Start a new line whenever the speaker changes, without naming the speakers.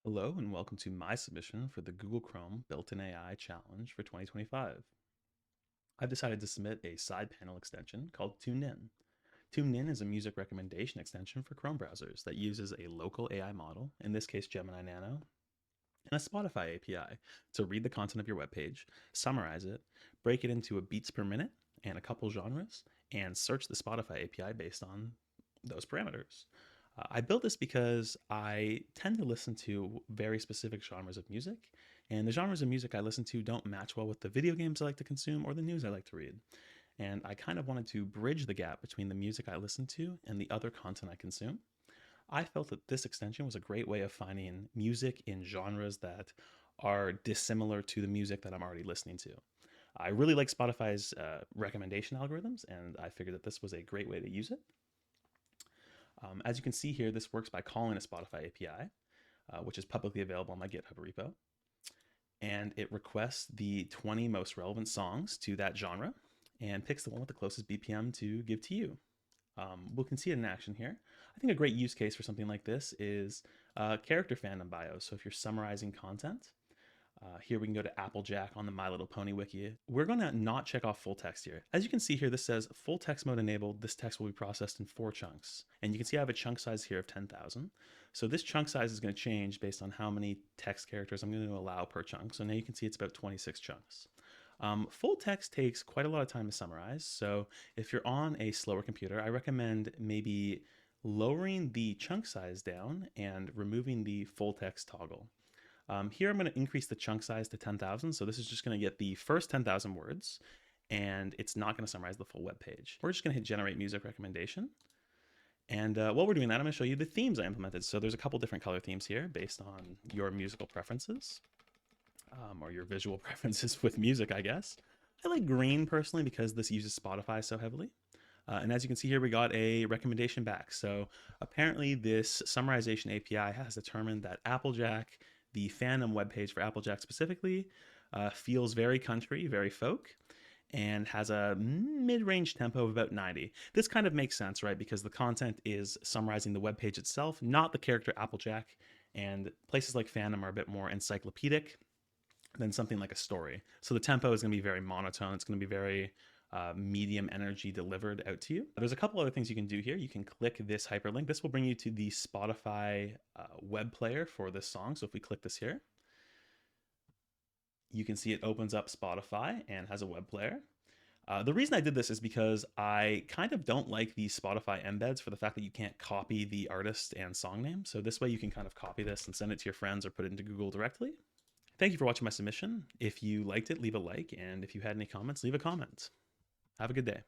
Hello and welcome to my submission for the Google Chrome Built-in AI Challenge for 2025. I've decided to submit a side panel extension called TuneIn. TuneIn is a music recommendation extension for Chrome browsers that uses a local AI model, in this case Gemini Nano, and a Spotify API to read the content of your webpage, summarize it, break it into a beats per minute and a couple genres, and search the Spotify API based on those parameters. I built this because I tend to listen to very specific genres of music, and the genres of music I listen to don't match well with the video games I like to consume or the news I like to read. And I kind of wanted to bridge the gap between the music I listen to and the other content I consume. I felt that this extension was a great way of finding music in genres that are dissimilar to the music that I'm already listening to. I really like Spotify's recommendation algorithms, and I figured that this was a great way to use it. As you can see here, this works by calling a Spotify API, which is publicly available on my GitHub repo. And it requests the 20 most relevant songs to that genre and picks the one with the closest BPM to give to you. We can see it in action here. I think a great use case for something like this is character fandom bios. So if you're summarizing content, here we can go to Applejack on the My Little Pony wiki. We're going to not check off full text here. As you can see here, this says full text mode enabled. This text will be processed in 4 chunks. And you can see I have a chunk size here of 10,000. So this chunk size is going to change based on how many text characters I'm going to allow per chunk. So now you can see it's about 26 chunks. Full text takes quite a lot of time to summarize. So if you're on a slower computer, I recommend maybe lowering the chunk size down and removing the full text toggle. Here I'm going to increase the chunk size to 10,000. So this is just going to get the first 10,000 words, and it's not going to summarize the full web page. We're just going to hit generate music recommendation. And while we're doing that, I'm going to show you the themes I implemented. So there's a couple different color themes here based on your musical preferences, or your visual preferences with music, I guess. I like green personally because this uses Spotify so heavily. And as you can see here, we got a recommendation back. So apparently this summarization API has determined that Applejack, the fandom webpage for Applejack specifically, feels very country, very folk, and has a mid-range tempo of about 90. This kind of makes sense, right? Because the content is summarizing the webpage itself, not the character Applejack, and places like fandom are a bit more encyclopedic than something like a story. So the tempo is going to be very monotone. It's going to be very medium energy delivered out to you. There's a couple other things you can do here. You can click this hyperlink. This will bring you to the Spotify web player for this song. So if we click this here, you can see it opens up Spotify and has a web player. The reason I did this is because I kind of don't like these Spotify embeds for the fact that you can't copy the artist and song name. So this way you can kind of copy this and send it to your friends or put it into Google directly. Thank you for watching my submission. If you liked it, leave a like. And if you had any comments, leave a comment. Have a good day.